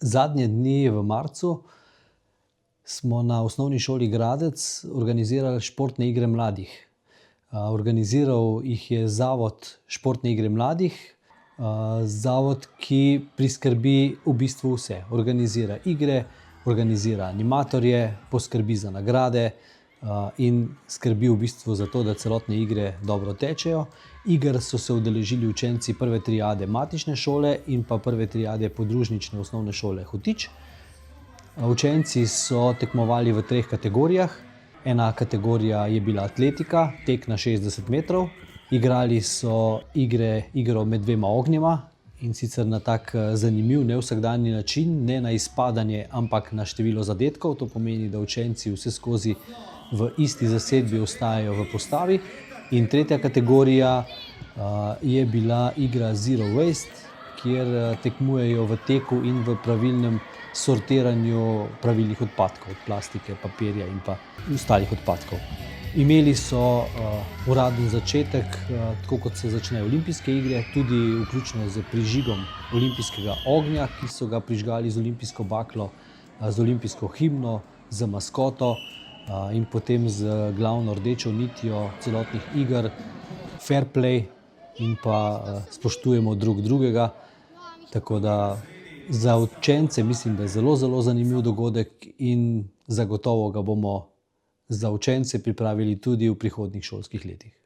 Zadnje dni v marcu smo na Osnovni šoli Gradec organizirali športne igre mladih. Organiziral jih je Zavod Športne igre mladih, zavod, ki priskrbi v bistvu vse. Organizira igre, organizira animatorje, poskrbi za nagrade, in skrbi v bistvu za to, da celotne igre dobro tečejo. Iger so se udeležili učenci prve triade matične šole in pa prve triade podružnične osnovne šole Hotič. Učenci so tekmovali v 3 kategorijah. Ena kategorija je bila atletika, tek na 60 metrov. Igrali so igro med 2 ognjema, in sicer na tak zanimiv, nevsakdanji način, ne na izpadanje, ampak na število zadetkov. To pomeni, da učenci vseskozi v isti zasedbi ostajajo v postavi. In tretja kategorija je bila igra Zero Waste, kjer tekmujejo v teku in v pravilnem sortiranju pravilnih odpadkov, od plastike, papirja in pa ostalih odpadkov. Imeli so uraden začetek, tako kot se začnejo olimpijske igre, tudi vključno s prižigom olimpijskega ognja, ki so ga prižgali z olimpijsko baklo, z olimpijsko himno, z maskoto, in potem z glavno rdečo nitjo celotnih iger, fair play in pa spoštujemo drug drugega. Tako da za učence mislim, da je zelo, zelo zanimiv dogodek in zagotovo ga bomo za učence pripravili tudi v prihodnjih šolskih letih.